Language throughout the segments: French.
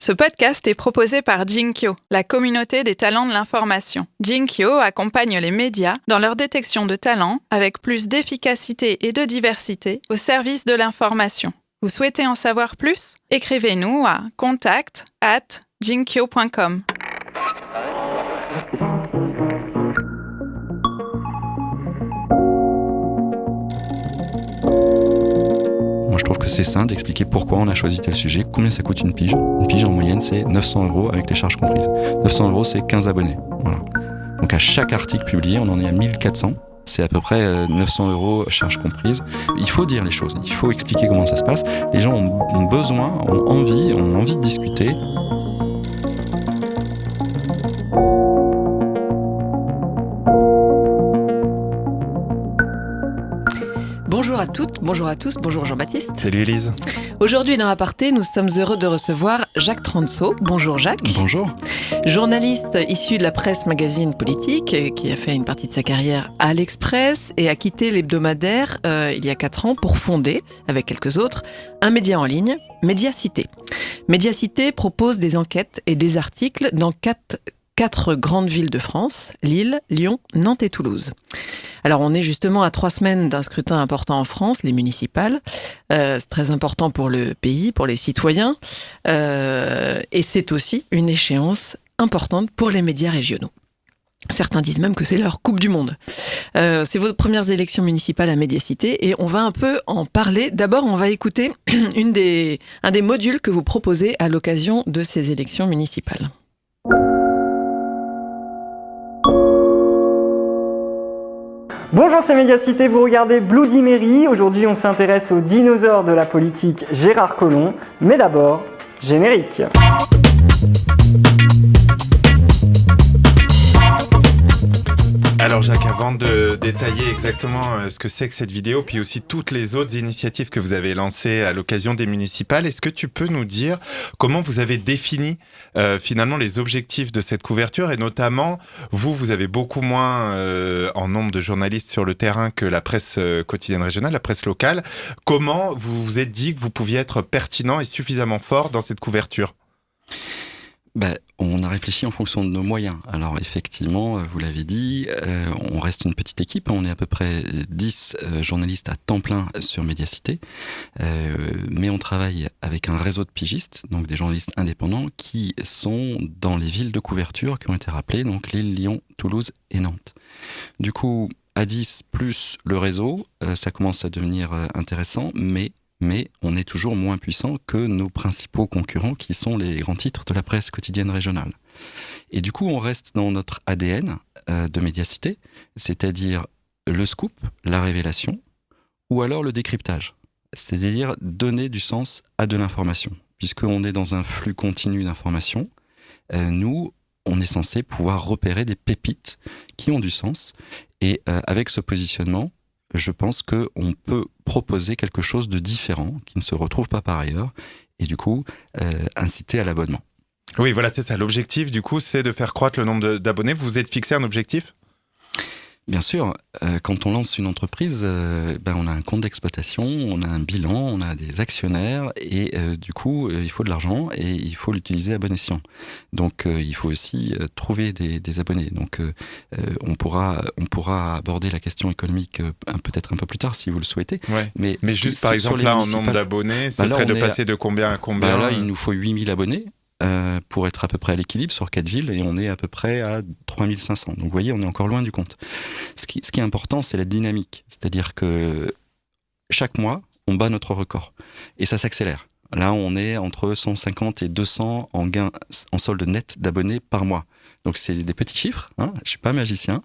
Ce podcast est proposé par Jinkyo, la communauté des talents de l'information. Jinkyo accompagne les médias dans leur détection de talents avec plus d'efficacité et de diversité au service de l'information. Vous souhaitez en savoir plus? Écrivez-nous à contact@jinkyo.com. Moi, je trouve que c'est sain d'expliquer pourquoi on a choisi tel sujet, combien ça coûte une pige. Une pige, en moyenne, c'est 900 € avec les charges comprises. 900 €, c'est 15 abonnés. Voilà. Donc, à chaque article publié, on en est à 1400. C'est à peu près 900 € charges comprises. Il faut dire les choses, il faut expliquer comment ça se passe. Les gens ont besoin, ont envie de discuter. Bonjour à toutes, bonjour à tous, bonjour Jean-Baptiste. Salut Élise. Aujourd'hui dans Aparté, nous sommes heureux de recevoir Jacques Transo. Bonjour Jacques. Bonjour. Journaliste issu de la presse magazine politique, qui a fait une partie de sa carrière à l'Express et a quitté l'hebdomadaire il y a 4 ans pour fonder, avec quelques autres, un média en ligne, Médiacité. Médiacité propose des enquêtes et des articles dans 4 grandes villes de France, Lille, Lyon, Nantes et Toulouse. Alors on est justement à 3 semaines d'un scrutin important en France, les municipales. C'est très important pour le pays, pour les citoyens. Et c'est aussi une échéance importante pour les médias régionaux. Certains disent même que c'est leur Coupe du Monde. C'est vos premières élections municipales à Médiacité et on va un peu en parler. D'abord, on va écouter un des modules que vous proposez à l'occasion de ces élections municipales. Bonjour, c'est Médiacité, vous regardez Bloody Mary. Aujourd'hui, on s'intéresse au dinosaure de la politique, Gérard Collomb. Mais d'abord, générique. Alors Jacques, avant de détailler exactement ce que c'est que cette vidéo, puis aussi toutes les autres initiatives que vous avez lancées à l'occasion des municipales, est-ce que tu peux nous dire comment vous avez défini finalement les objectifs de cette couverture et notamment, vous avez beaucoup moins en nombre de journalistes sur le terrain que la presse quotidienne régionale, la presse locale. Comment vous vous êtes dit que vous pouviez être pertinent et suffisamment fort dans cette couverture ? On a réfléchi en fonction de nos moyens. Alors effectivement, vous l'avez dit, on reste une petite équipe, on est à peu près 10 journalistes à temps plein sur Médiacité, mais on travaille avec un réseau de pigistes, donc des journalistes indépendants qui sont dans les villes de couverture qui ont été rappelées, donc Lille, Lyon, Toulouse et Nantes. Du coup, à 10 plus le réseau, ça commence à devenir intéressant, mais on est toujours moins puissant que nos principaux concurrents qui sont les grands titres de la presse quotidienne régionale. Et du coup, on reste dans notre ADN de Médiacité, c'est-à-dire le scoop, la révélation, ou alors le décryptage, c'est-à-dire donner du sens à de l'information. Puisqu'on est dans un flux continu d'informations, nous, on est censé pouvoir repérer des pépites qui ont du sens. Et avec ce positionnement, je pense qu'on peut proposer quelque chose de différent, qui ne se retrouve pas par ailleurs, et du coup, inciter à l'abonnement. Oui, voilà, c'est ça. L'objectif, du coup, c'est de faire croître le nombre d'abonnés. Vous vous êtes fixé un objectif ? Bien sûr, quand on lance une entreprise, on a un compte d'exploitation, on a un bilan, on a des actionnaire et du coup, il faut de l'argent et il faut l'utiliser à bon escient. Donc, il faut aussi trouver des abonnés. Donc, on pourra aborder la question économique peut-être un peu plus tard si vous le souhaitez. Ouais. Mais juste par exemple là, en nombre d'abonnés, ce serait de passer de combien à combien ? Là, il nous faut 8000 abonnés. Pour être à peu près à l'équilibre sur 4 villes et on est à peu près à 3500. Donc vous voyez, on est encore loin du compte. Ce qui est important, c'est la dynamique. C'est-à-dire que chaque mois, on bat notre record. Et ça s'accélère. Là, on est entre 150 et 200 en gain, en solde net d'abonnés par mois. Donc c'est des petits chiffres, hein, je suis pas magicien,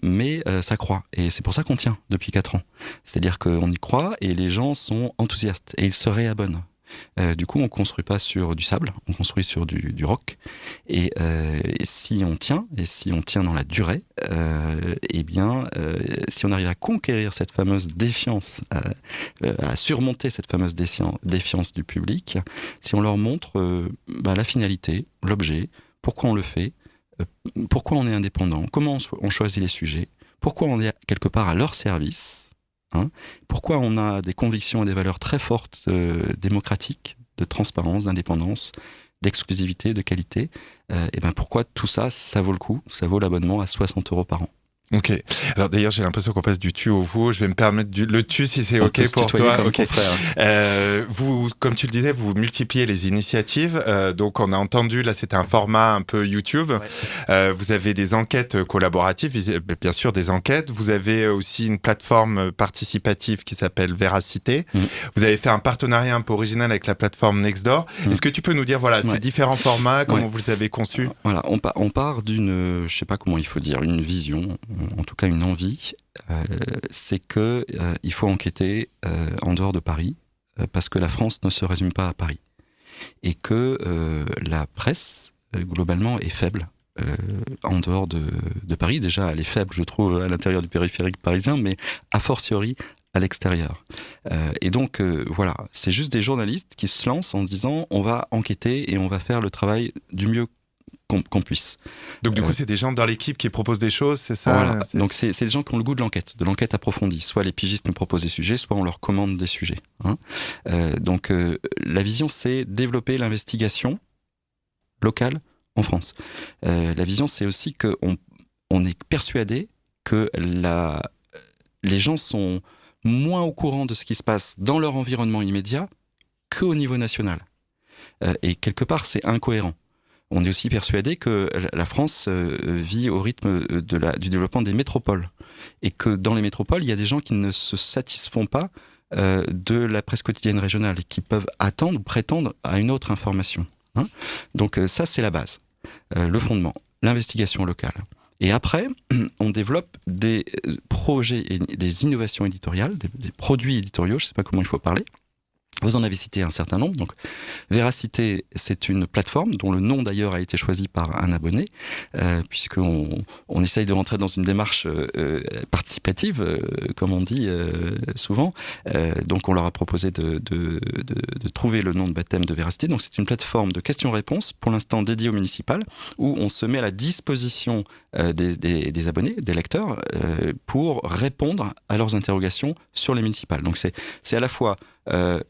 mais ça croît. Et c'est pour ça qu'on tient depuis 4 ans. C'est-à-dire qu'on y croit et les gens sont enthousiastes et ils se réabonnent. Du coup, on construit pas sur du sable, on construit sur du roc. Et si on tient dans la durée, si on arrive à conquérir cette fameuse défiance, à surmonter cette fameuse défiance du public, si on leur montre la finalité, l'objet, pourquoi on le fait, pourquoi on est indépendant, comment on choisit les sujets, pourquoi on est quelque part à leur service. Pourquoi on a des convictions et des valeurs très fortes démocratiques, de transparence, d'indépendance, d'exclusivité, de qualité. Et ben pourquoi tout ça, ça vaut le coup, ça vaut l'abonnement à 60 € par an. Ok. Alors d'ailleurs, j'ai l'impression qu'on passe du tu au vous. Je vais me permettre le tu si c'est ok pour toi. Ok. Vous, comme tu le disais, vous multipliez les initiatives. Donc on a entendu là, c'était un format un peu YouTube. Ouais. Vous avez des enquêtes collaboratives, bien sûr des enquêtes. Vous avez aussi une plateforme participative qui s'appelle Véracité. Vous avez fait un partenariat un peu original avec la plateforme Nextdoor. Est-ce que tu peux nous dire ces différents formats, comment vous les avez conçus? Voilà, on part d'une, je sais pas comment il faut dire, une vision. En tout cas une envie, c'est que il faut enquêter en dehors de Paris, parce que la France ne se résume pas à Paris. Et que la presse, globalement, est faible en dehors de Paris. Déjà, elle est faible, je trouve, à l'intérieur du périphérique parisien, mais a fortiori à l'extérieur. Et donc, voilà, c'est juste des journalistes qui se lancent en se disant on va enquêter et on va faire le travail du mieux qu'on puisse. Donc du coup, c'est des gens dans l'équipe qui proposent des choses, c'est ça? Voilà. Donc c'est des gens qui ont le goût de l'enquête approfondie. Soit les pigistes nous proposent des sujets, soit on leur commande des sujets. Donc la vision, c'est développer l'investigation locale en France. La vision, c'est aussi qu'on est persuadé que les gens sont moins au courant de ce qui se passe dans leur environnement immédiat qu'au niveau national. Et quelque part, c'est incohérent. On est aussi persuadé que la France vit au rythme du développement des métropoles. Et que dans les métropoles, il y a des gens qui ne se satisfont pas de la presse quotidienne régionale et qui peuvent attendre ou prétendre à une autre information. Donc ça, c'est la base, le fondement, l'investigation locale. Et après, on développe des projets et des innovations éditoriales, des produits éditoriaux, je ne sais pas comment il faut parler. Vous en avez cité un certain nombre. Donc, Véracité, c'est une plateforme dont le nom d'ailleurs a été choisi par un abonné, puisqu'on essaye de rentrer dans une démarche participative, comme on dit souvent. Donc, on leur a proposé de trouver le nom de baptême de Véracité. Donc, c'est une plateforme de questions-réponses, pour l'instant dédiée au municipal, où on se met à la disposition des abonnés, des lecteurs, pour répondre à leurs interrogations sur les municipales. Donc, c'est à la fois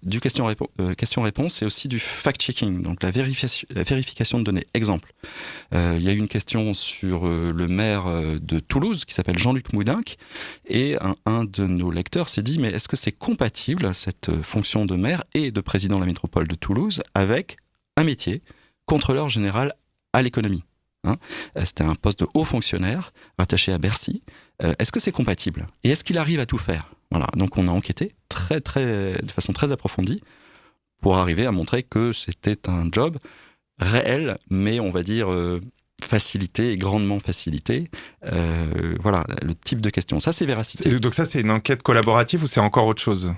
du question-réponse et aussi du fact-checking, donc la vérification de données. Exemple, il y a eu une question sur le maire de Toulouse qui s'appelle Jean-Luc Moudenc, et un de nos lecteurs s'est dit mais est-ce que c'est compatible cette fonction de maire et de président de la métropole de Toulouse avec un métier, contrôleur général à l'économie? C'était un poste de haut fonctionnaire rattaché à Bercy. Est-ce que c'est compatible? Et est-ce qu'il arrive à tout faire? Voilà. Donc on a enquêté de façon très approfondie pour arriver à montrer que c'était un job réel, mais on va dire facilité et grandement facilité. Voilà, le type de question. Ça, c'est Véracité. Donc ça, c'est une enquête collaborative ou c'est encore autre chose?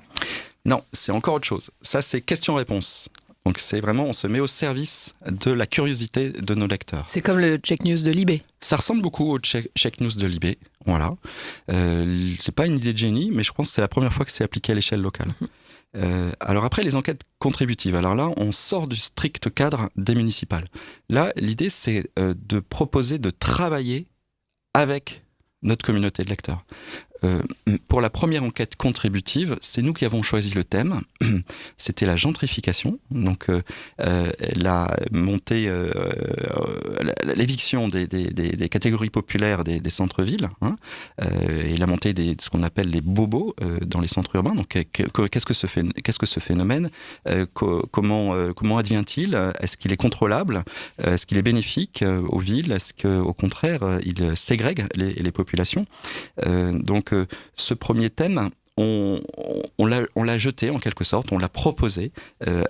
Non, c'est encore autre chose. Ça, c'est question-réponse. Donc c'est vraiment, on se met au service de la curiosité de nos lecteurs. C'est comme le Check News de Libé. Ça ressemble beaucoup au Check News de Libé, voilà. C'est pas une idée de génie, mais je pense que c'est la première fois que c'est appliqué à l'échelle locale. Alors après, les enquêtes contributives. Alors là, on sort du strict cadre des municipales. Là, l'idée, c'est de proposer de travailler avec notre communauté de lecteurs. Pour la première enquête contributive, c'est nous qui avons choisi le thème. C'était la gentrification, donc la montée, l'éviction des catégories populaires des centres-villes, et la montée de ce qu'on appelle les bobos dans les centres urbains. Donc, qu'est-ce que ce phénomène? Comment advient-il? Est-ce qu'il est contrôlable? Est-ce qu'il est bénéfique aux villes? Est-ce qu'au contraire, il ségrègue les populations? Donc, ce premier thème, on l'a jeté en quelque sorte, on l'a proposé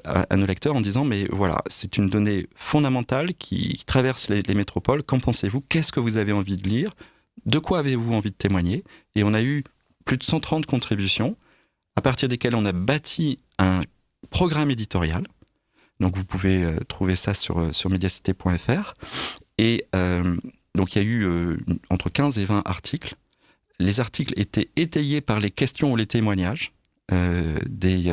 à nos lecteurs en disant mais voilà, c'est une donnée fondamentale qui traverse les métropoles. Qu'en pensez-vous? Qu'est-ce que vous avez envie de lire? De quoi avez-vous envie de témoigner? Et on a eu plus de 130 contributions, à partir desquelles on a bâti un programme éditorial. Donc vous pouvez trouver ça sur mediacité.fr. Et donc il y a eu entre 15 et 20 articles. Les articles étaient étayés par les questions ou les témoignages des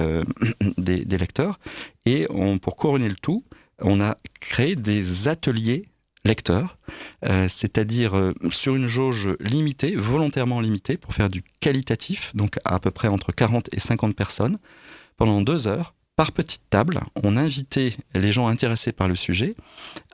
lecteurs. Et pour couronner le tout, on a créé des ateliers lecteurs, c'est-à-dire sur une jauge limitée, volontairement limitée, pour faire du qualitatif, donc à peu près entre 40 et 50 personnes, pendant 2 heures, par petites tables, on invitait les gens intéressés par le sujet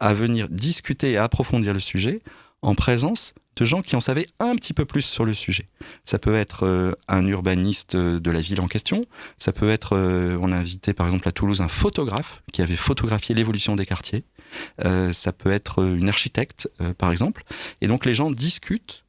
à venir discuter et approfondir le sujet en présence de gens qui en savaient un petit peu plus sur le sujet. Ça peut être un urbaniste de la ville en question, ça peut être, on a invité par exemple à Toulouse un photographe qui avait photographié l'évolution des quartiers, ça peut être une architecte par exemple, et donc les gens discutent,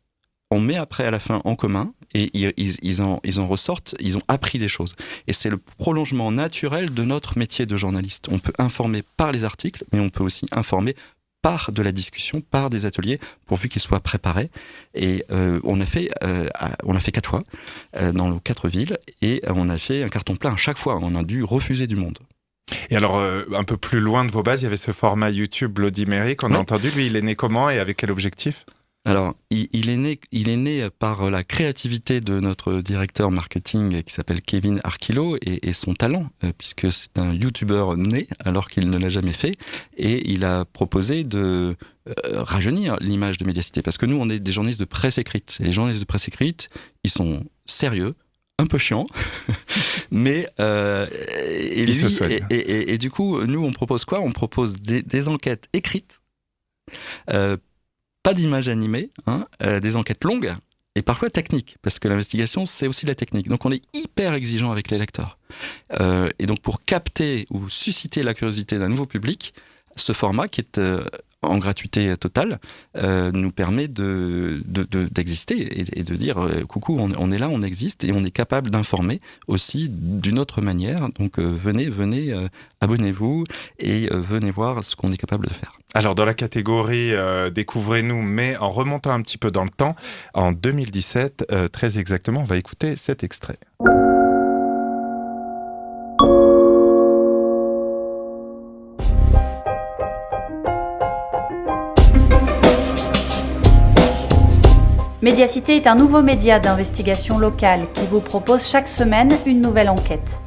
on met après à la fin en commun, et ils en ressortent, ils ont appris des choses. Et c'est le prolongement naturel de notre métier de journaliste. On peut informer par les articles, mais on peut aussi informer par de la discussion, par des ateliers, pourvu qu'ils soient préparés. Et on a fait 4 fois dans nos 4 villes, et on a fait un carton plein à chaque fois. On a dû refuser du monde. Et alors, un peu plus loin de vos bases, il y avait ce format YouTube Bloody Mary qu'on a entendu. Lui, il est né comment et avec quel objectif ? Alors, il est né par la créativité de notre directeur marketing qui s'appelle Kevin Arkilo et son talent, puisque c'est un YouTuber né alors qu'il ne l'a jamais fait, et il a proposé de rajeunir l'image de Médiacité, parce que nous, on est des journalistes de presse écrite. Et les journalistes de presse écrite, ils sont sérieux, un peu chiants, mais et du coup, nous, on propose quoi ? On propose des enquêtes écrites, pas d'images animées, des enquêtes longues et parfois techniques, parce que l'investigation, c'est aussi la technique. Donc on est hyper exigeant avec les lecteurs. Et donc pour capter ou susciter la curiosité d'un nouveau public, ce format qui est en gratuité totale nous permet d'exister et de dire coucou, on est là, on existe et on est capable d'informer aussi d'une autre manière. Donc venez, abonnez-vous et venez voir ce qu'on est capable de faire. Alors dans la catégorie Découvrez-nous, mais en remontant un petit peu dans le temps, en 2017, très exactement, on va écouter cet extrait. Médiacité est un nouveau média d'investigation locale qui vous propose chaque semaine une nouvelle enquête.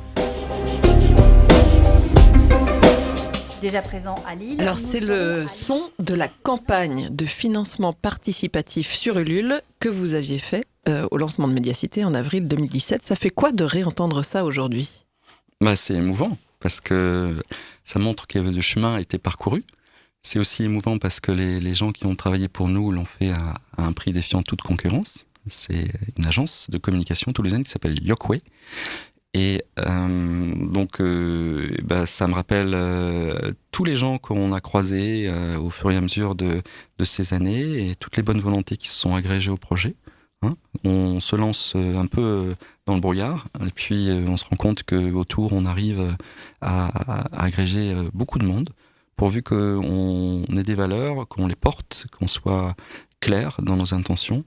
Déjà présent à Lille. Alors c'est le son de la campagne de financement participatif sur Ulule que vous aviez fait au lancement de Médiacité en avril 2017. Ça fait quoi de réentendre ça aujourd'hui ? C'est émouvant parce que ça montre que le chemin a été parcouru. C'est aussi émouvant parce que les gens qui ont travaillé pour nous l'ont fait à un prix défiant toute concurrence. C'est une agence de communication toulousaine qui s'appelle Yokway. Et donc, ça me rappelle tous les gens qu'on a croisés au fur et à mesure de ces années et toutes les bonnes volontés qui se sont agrégées au projet. On se lance un peu dans le brouillard et puis on se rend compte qu'autour, on arrive à agréger beaucoup de monde, pourvu qu'on ait des valeurs, qu'on les porte, qu'on soit clair dans nos intentions.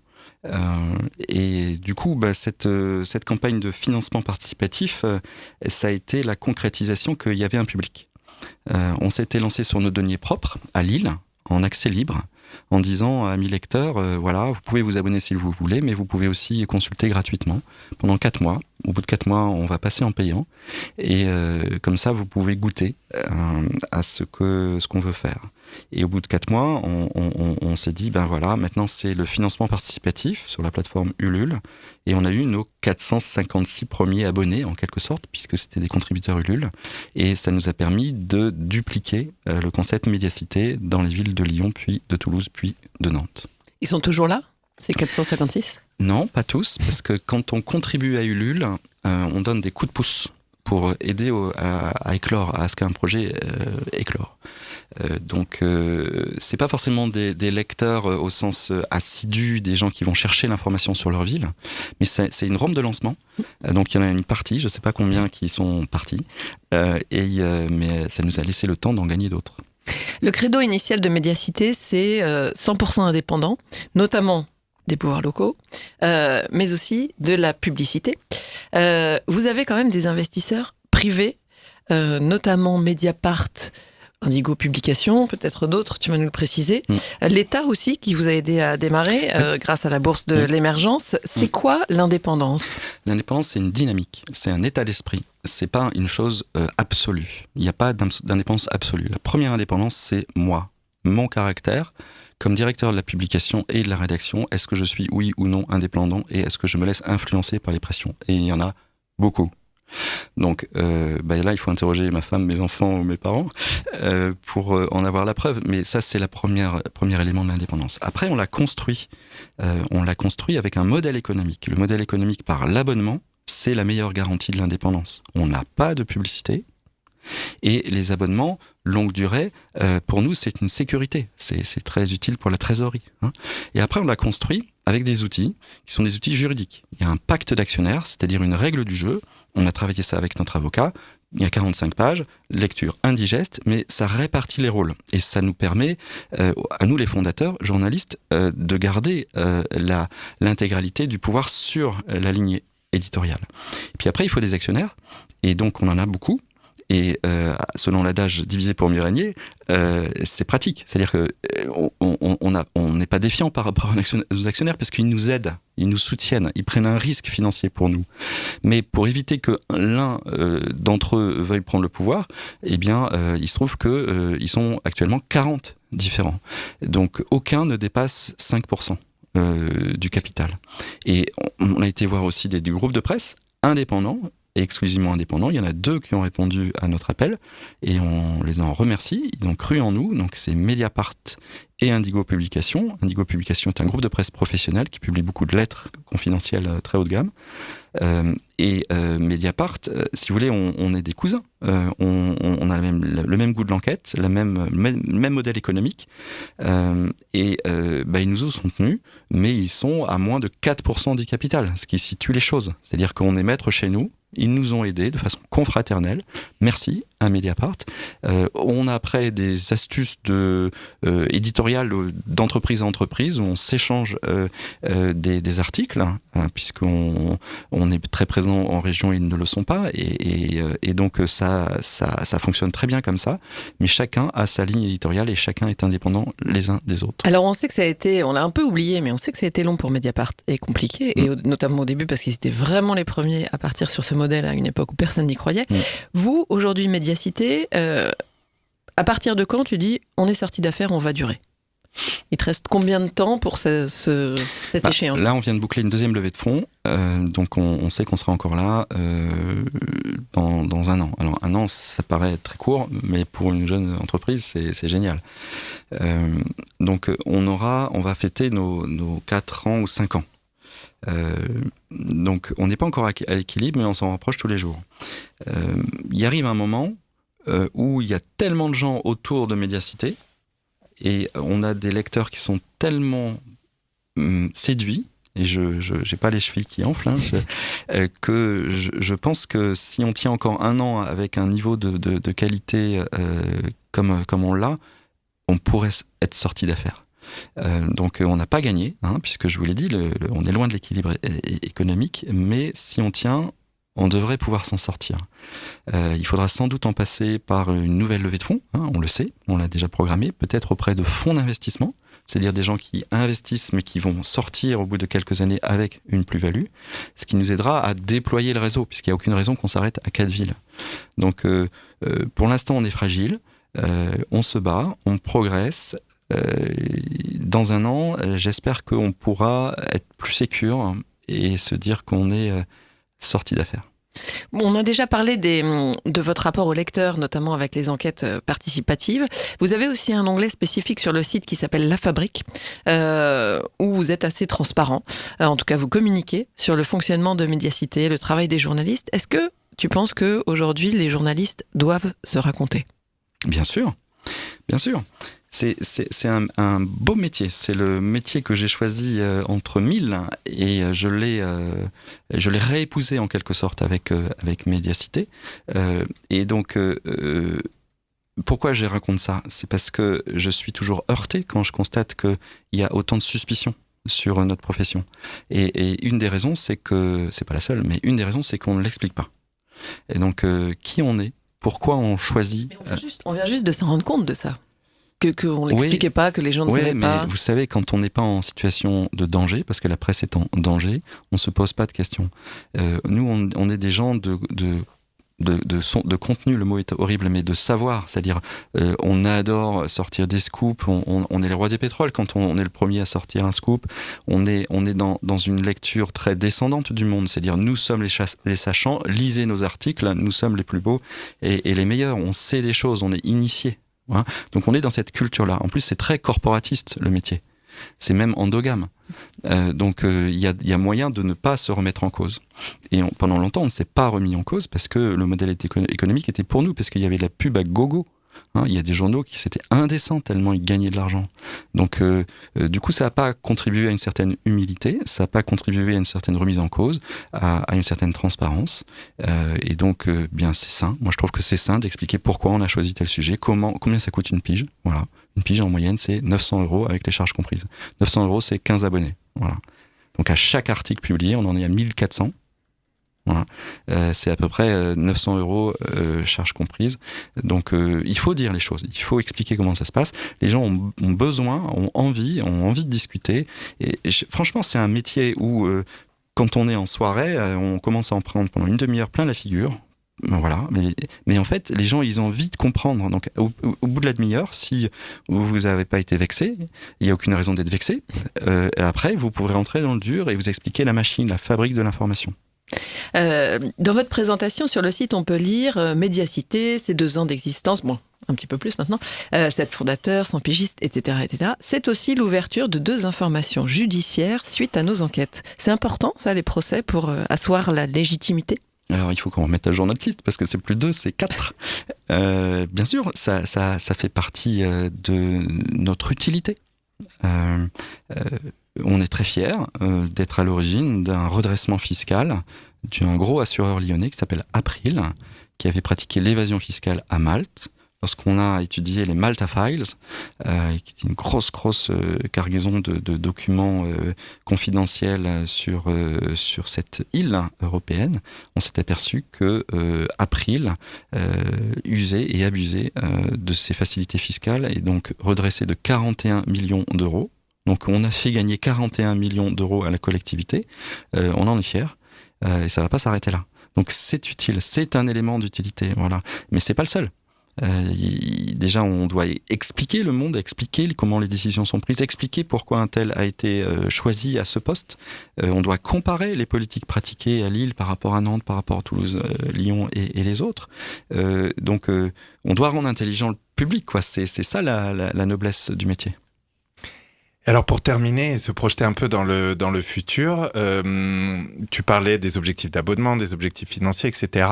Et du coup, cette campagne de financement participatif, ça a été la concrétisation qu'il y avait un public. On s'était lancé sur nos deniers propres, à Lille, en accès libre, en disant à mes lecteurs, voilà, vous pouvez vous abonner si vous voulez, mais vous pouvez aussi consulter gratuitement pendant 4 mois. Au bout de 4 mois, on va passer en payant. Et comme ça, vous pouvez goûter à ce qu'on veut faire. Et au bout de 4 mois, on s'est dit, voilà, maintenant c'est le financement participatif sur la plateforme Ulule. Et on a eu nos 456 premiers abonnés, en quelque sorte, puisque c'était des contributeurs Ulule. Et ça nous a permis de dupliquer le concept Médiacité dans les villes de Lyon, puis de Toulouse, puis de Nantes. Ils sont toujours là, ces 456 ? Non, pas tous, parce que quand on contribue à Ulule, on donne des coups de pouce pour aider à éclore, à ce qu'un projet éclore. Donc, c'est pas forcément des lecteurs au sens assidu, des gens qui vont chercher l'information sur leur ville, mais c'est une rampe de lancement. Donc, il y en a une partie, je sais pas combien qui sont partis, mais ça nous a laissé le temps d'en gagner d'autres. Le credo initial de Médiacité, c'est 100% indépendant, notamment des pouvoirs locaux, mais aussi de la publicité. Vous avez quand même des investisseurs privés, notamment Mediapart, Indigo Publications, peut-être d'autres, tu vas nous le préciser. L'État aussi, qui vous a aidé à démarrer grâce à la bourse de l'émergence. C'est quoi l'indépendance ? L'indépendance, c'est une dynamique, c'est un état d'esprit. C'est pas une chose absolue. Il n'y a pas d'indépendance absolue. La première indépendance, c'est moi, mon caractère. Comme directeur de la publication et de la rédaction, est-ce que je suis oui ou non indépendant et est-ce que je me laisse influencer par les pressions ? Et il y en a beaucoup. Donc là, il faut interroger ma femme, mes enfants ou mes parents pour en avoir la preuve. Mais ça, c'est le premier élément de l'indépendance. Après, on l'a construit avec un modèle économique. Le modèle économique par l'abonnement, c'est la meilleure garantie de l'indépendance. On n'a pas de publicité. Et les abonnements longue durée, pour nous, c'est une sécurité. C'est très utile pour la trésorerie. Et après, on l'a construit avec des outils qui sont des outils juridiques. Il y a un pacte d'actionnaires, c'est-à-dire une règle du jeu. On a travaillé ça avec notre avocat. Il y a 45 pages, lecture indigeste, mais ça répartit les rôles. Et ça nous permet, à nous les fondateurs, journalistes, de garder l'intégralité du pouvoir sur la ligne éditoriale. Et puis après, il faut des actionnaires. Et donc, on en a beaucoup. Et selon l'adage divisé pour mieux régner, c'est pratique. C'est-à-dire que on n'est pas défiant par rapport aux actionnaires parce qu'ils nous aident, ils nous soutiennent, ils prennent un risque financier pour nous. Mais pour éviter que l'un d'entre eux veuille prendre le pouvoir, eh bien, il se trouve que ils sont actuellement 40 différents. Donc, aucun ne dépasse 5% du capital. Et on a été voir aussi des groupes de presse indépendants, exclusivement indépendants. Il y en a 2 qui ont répondu à notre appel et on les en remercie. Ils ont cru en nous. Donc c'est Mediapart et Indigo Publications. Indigo Publications est un groupe de presse professionnel qui publie beaucoup de lettres confidentielles très haut de gamme. Et Mediapart, si vous voulez, on est des cousins. On a le même goût de l'enquête, le même modèle économique. Ils nous ont soutenus, mais ils sont à moins de 4% du capital, ce qui situe les choses. C'est-à-dire qu'on est maître chez nous. Ils nous ont aidés de façon confraternelle. Merci à Mediapart. On a après des astuces éditoriales d'entreprise à entreprise où on s'échange des articles, puisqu'on est très présent en région et ils ne le sont pas. Et donc ça fonctionne très bien comme ça. Mais chacun a sa ligne éditoriale et chacun est indépendant les uns des autres. Alors on sait que on l'a un peu oublié, mais on sait que ça a été long pour Mediapart et compliqué, et notamment au début parce qu'ils étaient vraiment les premiers à partir sur ce modèle à une époque où personne n'y croyait. Vous, aujourd'hui, Mediacité, à partir de quand tu dis on est sorti d'affaires, on va durer? Il te reste combien de temps pour cette échéance? Là, on vient de boucler une deuxième levée de fonds, donc on sait qu'on sera encore là dans un an. Alors un an, ça paraît très court, mais pour une jeune entreprise, c'est génial. Donc on va fêter nos 4 ans ou 5 ans. Donc on n'est pas encore à l'équilibre, mais on s'en rapproche tous les jours. Il arrive un moment où il y a tellement de gens autour de Mediacité et on a des lecteurs qui sont tellement séduits, et je n'ai pas les chevilles qui enflent, que je pense que si on tient encore un an avec un niveau de qualité comme on l'a, on pourrait être sorti d'affaires. Donc on n'a pas gagné, puisque je vous l'ai dit, on est loin de l'équilibre économique, mais si on tient, on devrait pouvoir s'en sortir. Il faudra sans doute en passer par une nouvelle levée de fonds, on le sait, on l'a déjà programmé, peut-être auprès de fonds d'investissement, c'est-à-dire des gens qui investissent mais qui vont sortir au bout de quelques années avec une plus-value, ce qui nous aidera à déployer le réseau, puisqu'il n'y a aucune raison qu'on s'arrête à 4 villes. Donc pour l'instant on est fragile, on se bat, on progresse. Dans un an, j'espère qu'on pourra être plus sécure et se dire qu'on est sorti d'affaires. On a déjà parlé de votre rapport au lecteur, notamment avec les enquêtes participatives. Vous avez aussi un onglet spécifique sur le site qui s'appelle La Fabrique, où vous êtes assez transparent. En tout cas, vous communiquez sur le fonctionnement de Mediacité, le travail des journalistes. Est-ce que tu penses qu'aujourd'hui, les journalistes doivent se raconter? Bien sûr, bien sûr. C'est un beau métier. C'est le métier que j'ai choisi entre 1000 et je l'ai réépousé en quelque sorte avec Mediacité. Et donc, pourquoi je raconte ça? C'est parce que je suis toujours heurté quand je constate qu'il y a autant de suspicions sur notre profession. Et une des raisons, c'est que, c'est pas la seule, mais une des raisons, c'est qu'on ne l'explique pas. Et donc, qui on est? Pourquoi on choisit? On vient juste de s'en rendre compte de ça. Qu'on ne l'expliquait pas, que les gens ne savaient pas. Mais vous savez, quand on n'est pas en situation de danger, parce que la presse est en danger, on ne se pose pas de questions. Nous, on est des gens de de contenu, le mot est horrible, mais de savoir, c'est-à-dire on adore sortir des scoops, on est les rois des pétroles quand on est le premier à sortir un scoop, on est dans une lecture très descendante du monde, c'est-à-dire nous sommes les sachants, lisez nos articles, nous sommes les plus beaux et les meilleurs, on sait des choses, on est initiés. Hein. Donc on est dans cette culture-là. En plus, c'est très corporatiste le métier. C'est même endogame. Donc il y a moyen de ne pas se remettre en cause. Et pendant longtemps, on ne s'est pas remis en cause parce que le modèle économique était pour nous, parce qu'il y avait de la pub à gogo. Hein, il y a des journaux qui c'était indécent tellement ils gagnaient de l'argent. Donc du coup, ça n'a pas contribué à une certaine humilité, ça n'a pas contribué à une certaine remise en cause, à une certaine transparence. Et donc, bien, c'est sain. Moi, je trouve que c'est sain d'expliquer pourquoi on a choisi tel sujet, combien ça coûte une pige. Voilà. Une pige, en moyenne, c'est 900 € avec les charges comprises. 900 €, c'est 15 abonnés. Voilà. Donc, à chaque article publié, on en est à 1400. Voilà. C'est à peu près 900 € charges comprises. Donc, il faut dire les choses. Il faut expliquer comment ça se passe. Les gens ont besoin, ont envie de discuter. Et franchement, c'est un métier où, quand on est en soirée, on commence à en prendre pendant une demi-heure plein la figure. Voilà, mais en fait, les gens, ils ont envie de comprendre. Donc, au bout de la demi-heure, si vous n'avez pas été vexé, il n'y a aucune raison d'être vexé. Et après, vous pourrez rentrer dans le dur et vous expliquer la machine, la fabrique de l'information. Dans votre présentation sur le site, on peut lire Médiacité, ses 2 ans d'existence, bon, un petit peu plus maintenant, 7 fondateurs, 100 pigistes, etc., etc. C'est aussi l'ouverture de 2 informations judiciaires suite à nos enquêtes. C'est important, ça, les procès, pour asseoir la légitimité ? Alors, il faut qu'on remette à jour notre site, parce que c'est plus 2, c'est 4. Bien sûr, ça fait partie de notre utilité. On est très fiers d'être à l'origine d'un redressement fiscal d'un gros assureur lyonnais qui s'appelle April, qui avait pratiqué l'évasion fiscale à Malte. Lorsqu'on a étudié les Malta Files, qui est une grosse cargaison de documents confidentiels sur cette île européenne, on s'est aperçu que April usait et abusait de ses facilités fiscales et donc redressé de 41 millions d'euros. Donc on a fait gagner 41 millions d'euros à la collectivité, on en est fiers, et ça ne va pas s'arrêter là. Donc c'est utile, c'est un élément d'utilité, voilà. Mais c'est pas le seul. Déjà, on doit expliquer le monde, expliquer comment les décisions sont prises, expliquer pourquoi un tel a été choisi à ce poste. On doit comparer les politiques pratiquées à Lille par rapport à Nantes, par rapport à Toulouse, Lyon et les autres. Donc, on doit rendre intelligent le public, quoi. C'est ça la noblesse du métier. Alors pour terminer et se projeter un peu dans le futur, tu parlais des objectifs d'abonnement, des objectifs financiers, etc.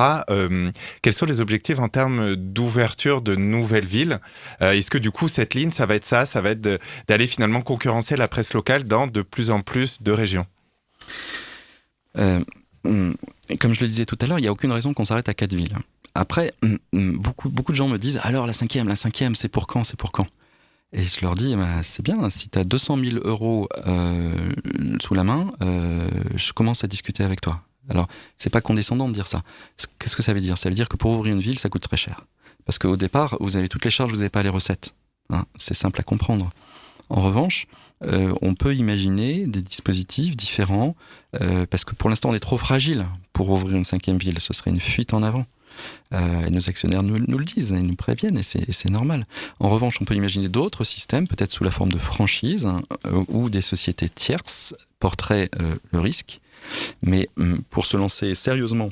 Quels sont les objectifs en termes d'ouverture de nouvelles villes ? Est-ce que du coup cette ligne, ça va être d'aller finalement concurrencer la presse locale dans de plus en plus de régions ? Comme je le disais tout à l'heure, il n'y a aucune raison qu'on s'arrête à 4 villes. Après, beaucoup de gens me disent « Alors la cinquième, c'est pour quand ? Et je leur dis, c'est bien, si tu as 200 000 € sous la main, je commence à discuter avec toi. Alors, c'est pas condescendant de dire ça. Qu'est-ce que ça veut dire ? Ça veut dire que pour ouvrir une ville, ça coûte très cher. Parce qu'au départ, vous avez toutes les charges, vous n'avez pas les recettes. Hein, c'est simple à comprendre. En revanche, on peut imaginer des dispositifs différents, parce que pour l'instant, on est trop fragile pour ouvrir une 5e ville. Ce serait une fuite en avant. Et nos actionnaires nous le disent, ils nous préviennent et c'est normal. En revanche, on peut imaginer d'autres systèmes, peut-être sous la forme de franchise, où des sociétés tierces porteraient le risque. Mais pour se lancer sérieusement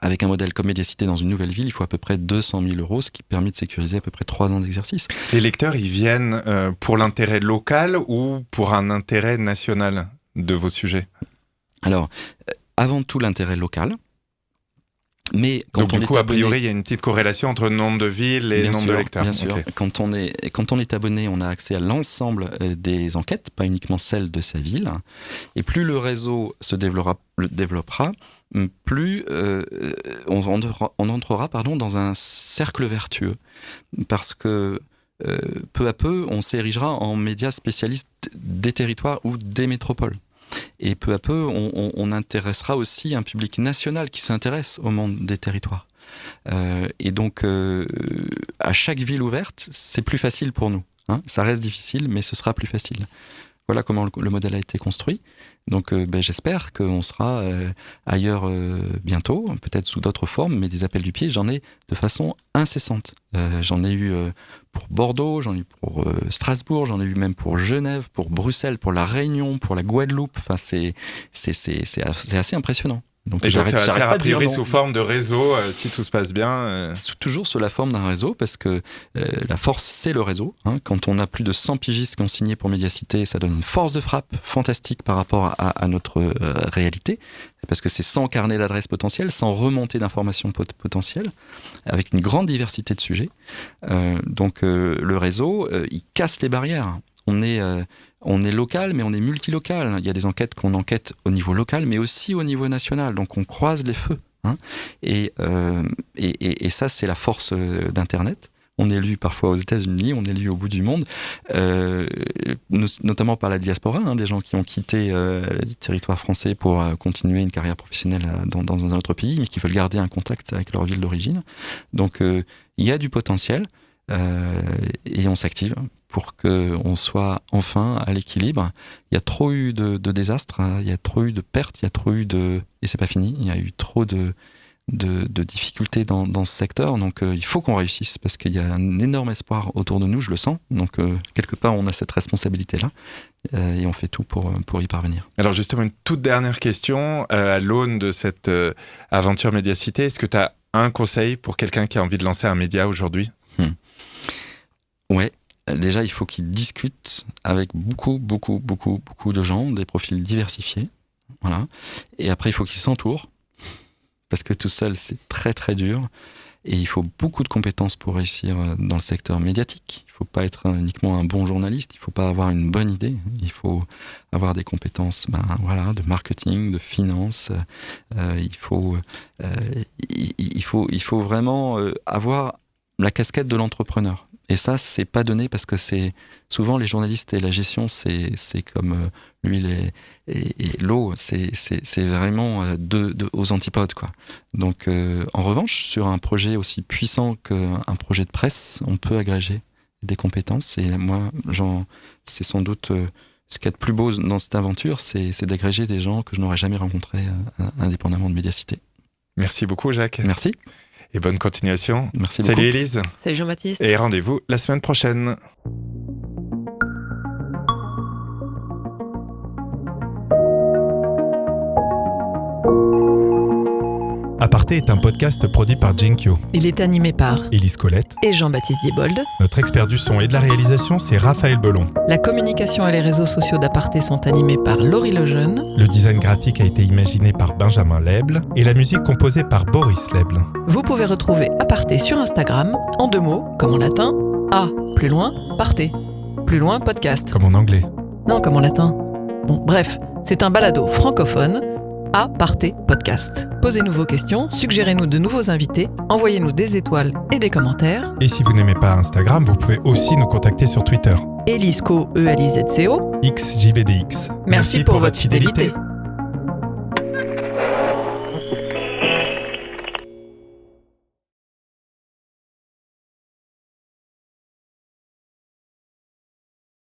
avec un modèle comme Médiacité dans une nouvelle ville, il faut à peu près 200 000 €, ce qui permet de sécuriser à peu près 3 ans d'exercice. Les lecteurs, ils viennent pour l'intérêt local ou pour un intérêt national de vos sujets ? Alors, avant tout l'intérêt local. Mais quand donc on du coup, est a abonné, priori, il y a une petite corrélation entre le nombre de villes et le nombre de lecteurs. Bien sûr. Okay. Quand on est abonné, on a accès à l'ensemble des enquêtes, pas uniquement celles de sa ville. Et plus le réseau se développera, plus on entrera dans un cercle vertueux. Parce que peu à peu, on s'érigera en médias spécialistes des territoires ou des métropoles. Et peu à peu, on intéressera aussi un public national qui s'intéresse au monde des territoires. Et donc, à chaque ville ouverte, c'est plus facile pour nous. Hein, ça reste difficile, mais ce sera plus facile. Voilà comment le modèle a été construit. Donc j'espère qu'on sera ailleurs bientôt, peut-être sous d'autres formes, mais des appels du pied, j'en ai de façon incessante. J'en ai eu pour Bordeaux, j'en ai eu pour Strasbourg, j'en ai eu même pour Genève, pour Bruxelles, pour La Réunion, pour la Guadeloupe. Enfin, c'est assez impressionnant. Donc, et donc ça va se faire a priori de dire sous forme de réseau, si tout se passe bien. Toujours sous la forme d'un réseau, parce que la force, c'est le réseau. Hein. Quand on a plus de 100 pigistes qui ont signé pour Médiacité, ça donne une force de frappe fantastique par rapport à notre réalité, parce que c'est sans carnet d'adresses potentielles, sans remontée d'informations potentielles, avec une grande diversité de sujets. Donc le réseau, il casse les barrières. On est local, mais on est multilocal. Il y a des enquêtes qu'on enquête au niveau local, mais aussi au niveau national. Donc on croise les feux. Hein. Et ça, c'est la force d'Internet. On est lu parfois aux États-Unis, on est lu au bout du monde, notamment par la diaspora, hein, des gens qui ont quitté le territoire français pour continuer une carrière professionnelle dans un autre pays, mais qui veulent garder un contact avec leur ville d'origine. Donc il y a du potentiel et on s'active pour qu'on soit enfin à l'équilibre. Il y a trop eu de désastres, hein, il y a trop eu de pertes, il y a trop eu et c'est pas fini, il y a eu trop de difficultés dans ce secteur, donc il faut qu'on réussisse, parce qu'il y a un énorme espoir autour de nous, je le sens, donc quelque part on a cette responsabilité-là, et on fait tout pour y parvenir. Alors justement, une toute dernière question, à l'aune de cette aventure Médiacité, est-ce que tu as un conseil pour quelqu'un qui a envie de lancer un média aujourd'hui ? Ouais. Déjà, il faut qu'il discute avec beaucoup de gens, des profils diversifiés. Voilà. Et après, il faut qu'il s'entoure, parce que tout seul, c'est très très dur. Et il faut beaucoup de compétences pour réussir dans le secteur médiatique. Il ne faut pas être uniquement un bon journaliste, il ne faut pas avoir une bonne idée. Il faut avoir des compétences de marketing, de finance. Il faut vraiment avoir la casquette de l'entrepreneur. Et ça, c'est pas donné, parce que c'est souvent les journalistes et la gestion, c'est comme l'huile et l'eau, c'est vraiment aux antipodes, quoi. Donc, en revanche, sur un projet aussi puissant qu'un projet de presse, on peut agréger des compétences. Et moi, c'est sans doute ce qu'il y a de plus beau dans cette aventure, c'est d'agréger des gens que je n'aurais jamais rencontrés indépendamment de Médiacité. Merci beaucoup, Jacques. Merci. Et bonne continuation. Merci beaucoup. Salut Élise. Salut Jean-Baptiste. Et rendez-vous la semaine prochaine. Aparté est un podcast produit par Jinkyo. Il est animé par Élise Colette et Jean-Baptiste Diebold. Notre expert du son et de la réalisation, c'est Raphaël Belon. La communication et les réseaux sociaux d'Aparté sont animés par Laurie Lejeune. Le design graphique a été imaginé par Benjamin Leble et la musique composée par Boris Leble. Vous pouvez retrouver Aparté sur Instagram, en 2 mots, comme en latin, A, plus loin, Parté. Plus loin, podcast. Comme en anglais. Non, comme en latin. Bon, bref, c'est un balado francophone, Aparté podcast. Posez-nous vos questions, suggérez-nous de nouveaux invités, envoyez-nous des étoiles et des commentaires. Et si vous n'aimez pas Instagram, vous pouvez aussi nous contacter sur Twitter. Elisco, ELIZCO. XJBDX. Merci pour votre fidélité.